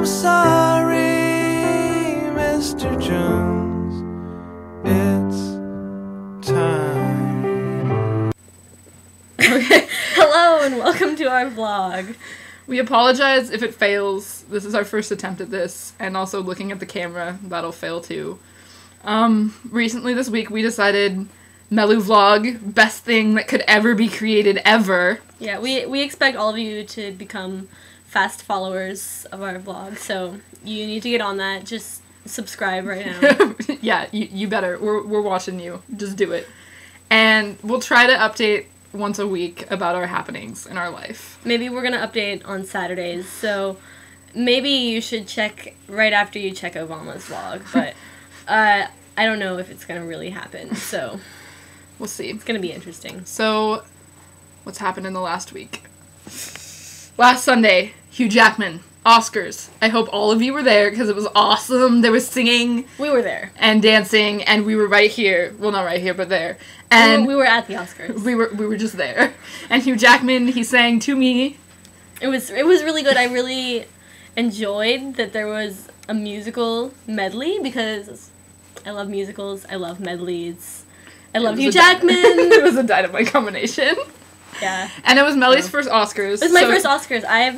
I'm sorry, Mr. Jones. It's time. Okay. Hello and welcome to our vlog. We apologize if it fails. This is our first attempt at this, and also looking at the camera, that'll fail too. Recently this week we decided Melu vlog, best thing that could ever be created ever. Yeah, we expect all of you to become fast followers of our vlog, so you need to get on that. Just subscribe right now. Yeah, you better. We're watching you. Just do it. And we'll try to update once a week about our happenings in our life. Maybe we're gonna update on Saturdays, so maybe you should check right after you check Obama's vlog, but I don't know if it's gonna really happen, so we'll see. It's gonna be interesting. So, what's happened in the last week? Last Sunday, Hugh Jackman, Oscars. I hope all of you were there because it was awesome. There was singing. We were there. And dancing, and we were right here. Well, not right here, but there. And we were at the Oscars. We were just there. And Hugh Jackman, he sang To Me. It was really good. I really enjoyed that there was a musical medley because I love musicals. I love medleys. I love Hugh Jackman. It was a dynamite combination. Yeah. And it was Melly's first Oscars. It was my first Oscars. I've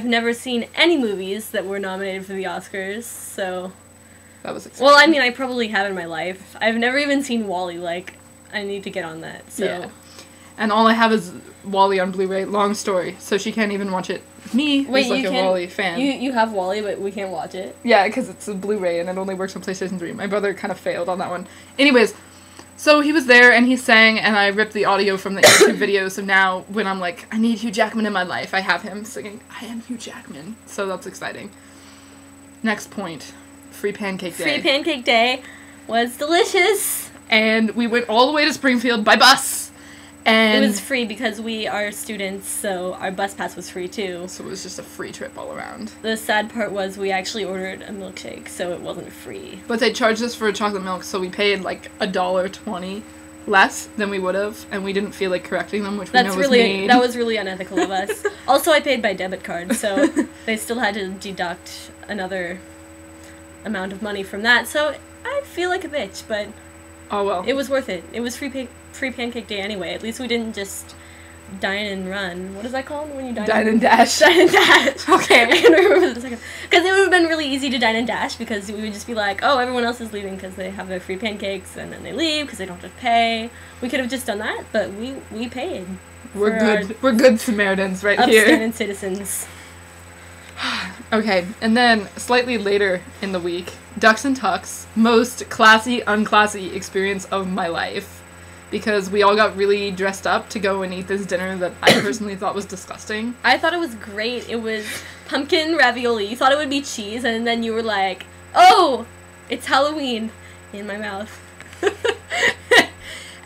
never seen any movies that were nominated for the Oscars, so that was exciting. Well, I mean, I probably have in my life. I've never even seen WALL-E, like, I need to get on that, so. Yeah. And all I have is WALL-E on Blu-ray, long story, so she can't even watch it. Me, who's like a WALL-E fan. You have WALL-E, but we can't watch it. Yeah, because it's a Blu-ray and it only works on PlayStation 3. My brother kind of failed on that one. Anyways, so he was there and he sang and I ripped the audio from the YouTube video, so now when I'm like, I need Hugh Jackman in my life, I have him singing, I am Hugh Jackman. So that's exciting. Next point. Free Pancake Day. Free Pancake Day was delicious. And we went all the way to Springfield by bus. And it was free because we are students, so our bus pass was free too. So it was just a free trip all around. The sad part was we actually ordered a milkshake, so it wasn't free. But they charged us for a chocolate milk, so we paid like $1.20 less than we would have, and we didn't feel like correcting them, which we know was mean. That was really unethical of us. Also, I paid by debit card, so they still had to deduct another amount of money from that, so I feel like a bitch, but oh well. It was worth it. It was free Pancake Day anyway. At least we didn't just dine and run. What is that called when you dine and dash? Dine and dash. Okay. I can't remember the second. Because it would have been really easy to dine and dash because we would just be like, oh, everyone else is leaving because they have their free pancakes, and then they leave because they don't have to pay. We could have just done that, but we paid. We're good. We're good Samaritans right here. Upstanding citizens. Okay, and then slightly later in the week, Ducks and Tucks, most classy, unclassy experience of my life. Because we all got really dressed up to go and eat this dinner that I personally thought was disgusting. I thought it was great. It was pumpkin ravioli. You thought it would be cheese, and then you were like, oh, it's Halloween, in my mouth.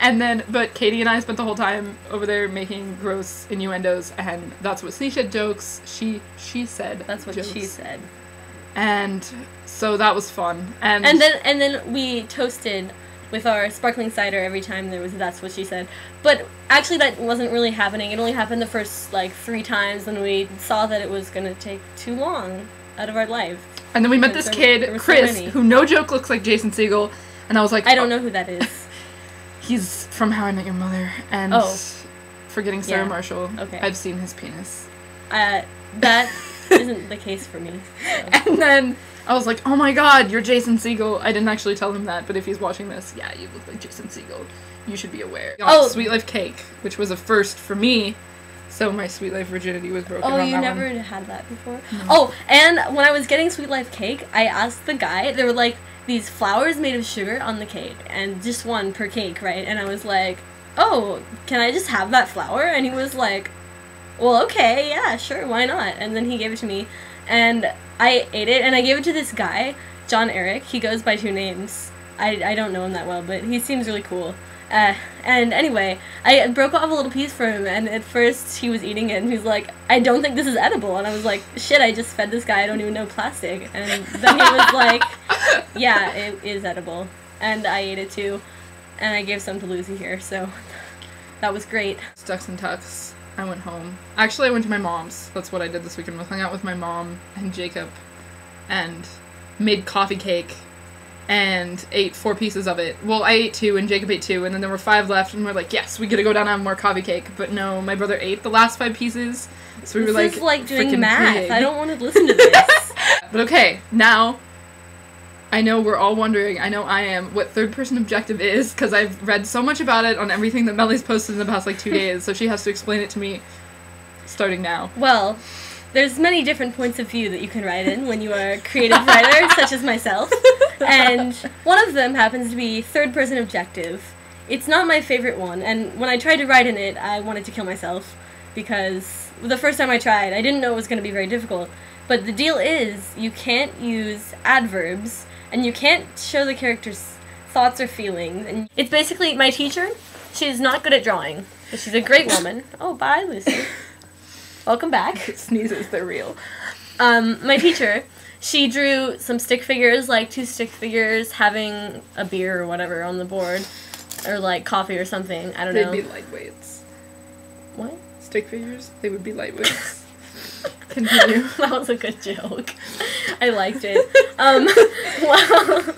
And then, but Katie and I spent the whole time over there making gross innuendos, and that's what she said jokes. She said that's what jokes. She said. And so that was fun. And then we toasted with our sparkling cider every time there was that's what she said. But actually that wasn't really happening. It only happened the first like 3 times, and we saw that it was gonna take too long out of our life. And then we met this kid, Chris, who no joke looks like Jason Segel, and I was like, I don't know who that is. He's from How I Met Your Mother, and Forgetting Sarah Marshall. Okay. I've seen his penis. That isn't the case for me. So. And then I was like, oh my god, you're Jason Segel. I didn't actually tell him that, but if he's watching this, yeah, you look like Jason Segel. You should be aware. Oh! Sweet Life cake, which was a first for me, so my Sweet Life virginity was broken on that one. Oh, you never had that before? No. Oh, and when I was getting Sweet Life cake, I asked the guy, there were like these flowers made of sugar on the cake, and just one per cake, right? And I was like, oh, can I just have that flour? And he was like, well, okay, yeah, sure, why not? And then he gave it to me, and I ate it, and I gave it to this guy, John Eric. He goes by 2 names. I don't know him that well, but he seems really cool. And anyway, I broke off a little piece for him, and at first he was eating it, and he's like, I don't think this is edible. And I was like, shit, I just fed this guy, I don't even know plastic. And then he was like, yeah, it is edible. And I ate it too, and I gave some to Lucy here, so that was great. Ducks and Tucks. I went home. Actually, I went to my mom's. That's what I did this weekend. I hung out with my mom and Jacob and made coffee cake and ate 4 pieces of it. Well, I ate 2 and Jacob ate 2, and then there were 5 left, and we're like, yes, we gotta go down and have more coffee cake. But no, my brother ate the last 5 pieces, so we were like, this is like doing freaking math. pig. I don't want to listen to this. But okay, now I know we're all wondering, I know I am, what third-person objective is, because I've read so much about it on everything that Melly's posted in the past, 2 days, so she has to explain it to me starting now. Well, there's many different points of view that you can write in when you are a creative writer, such as myself, and one of them happens to be third-person objective. It's not my favorite one, and when I tried to write in it, I wanted to kill myself, because the first time I tried, I didn't know it was going to be very difficult. But the deal is, you can't use adverbs, and you can't show the character's thoughts or feelings. And it's basically my teacher. She's not good at drawing, but she's a great woman. Oh, bye, Lucy. Welcome back. Sneezes, they're real. My teacher, she drew some stick figures, 2 stick figures having a beer or whatever on the board, or coffee or something. I don't know. They'd be lightweights. What? Stick figures? They would be lightweights. Continue. That was a good joke. I liked it. Well,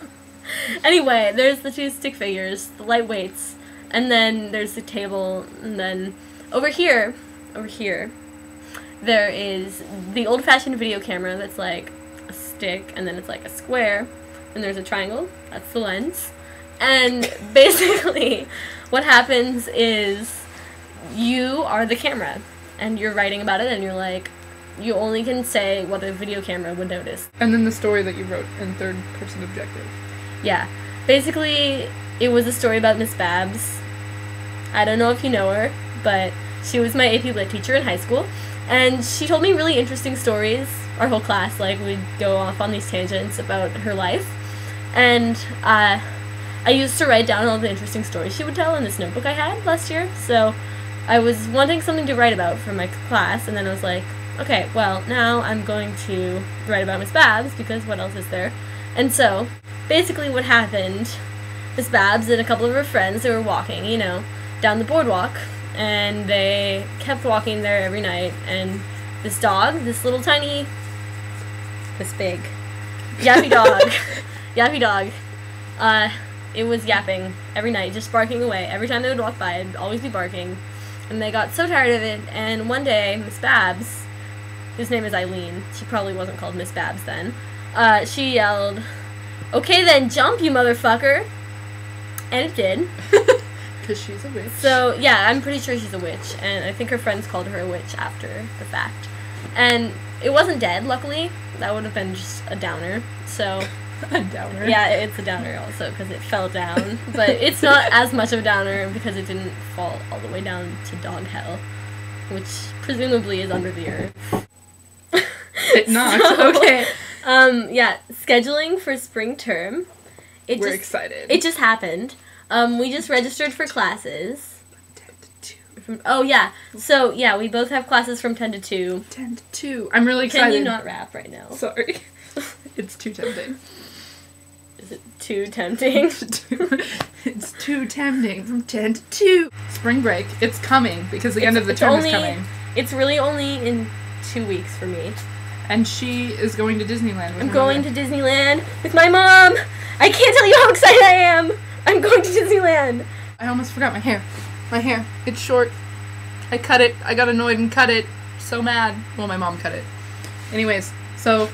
anyway, there's the 2 stick figures, the lightweights, and then there's the table, and then over here, there is the old-fashioned video camera that's like a stick, and then it's like a square, and there's a triangle, that's the lens, and basically what happens is you are the camera, and you're writing about it, and you're like, you only can say what a video camera would notice. And then the story that you wrote in third-person objective. Yeah. Basically, it was a story about Miss Babs. I don't know if you know her, but she was my AP Lit teacher in high school, and she told me really interesting stories. Our whole class, we'd go off on these tangents about her life, and I used to write down all the interesting stories she would tell in this notebook I had last year, so I was wanting something to write about for my class, and then I was like, okay, well, now I'm going to write about Miss Babs, because what else is there? And so, basically what happened, Miss Babs and a couple of her friends, they were walking, down the boardwalk, and they kept walking there every night, and this dog, this little tiny, this big, yappy dog, it was yapping every night, just barking away. Every time they would walk by, it'd always be barking, and they got so tired of it, and one day, Miss Babs, whose name is Eileen, she probably wasn't called Miss Babs then, she yelled, "Okay then, jump, you motherfucker!" And it did. Because she's a witch. So, yeah, I'm pretty sure she's a witch, and I think her friends called her a witch after the fact. And it wasn't dead, luckily. That would have been just a downer, so... A downer? Yeah, it's a downer also, because it fell down. But it's not as much of a downer because it didn't fall all the way down to dog hell, which presumably is under the earth. It knocked, okay. Yeah, scheduling for spring term. We're excited. It just happened. We just registered for classes. 10 to 2. Oh, yeah. So, yeah, we both have classes from 10 to 2. 10 to 2. I'm really excited. Can you not rap right now? Sorry. It's too tempting. Is it too tempting? It's too tempting from 10 to 2. Spring break. It's coming because the end of the term is coming. It's really only in 2 weeks for me. And she is going to Disneyland with I'm going to Disneyland with my mom. I can't tell you how excited I am. I'm going to Disneyland. I almost forgot my hair. My hair. It's short. I cut it. I got annoyed and cut it. So mad. Well, my mom cut it. Anyways, so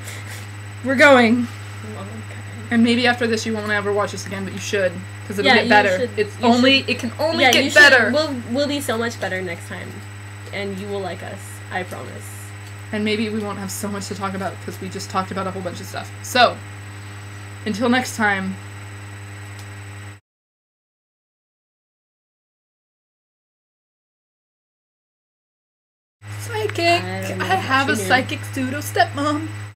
we're going. And maybe after this you won't ever watch this again, but you should, because it'll get better. It can only get better. We'll be so much better next time, and you will like us. I promise. And maybe we won't have so much to talk about because we just talked about a whole bunch of stuff. So, until next time. Psychic. I have a psychic pseudo stepmom.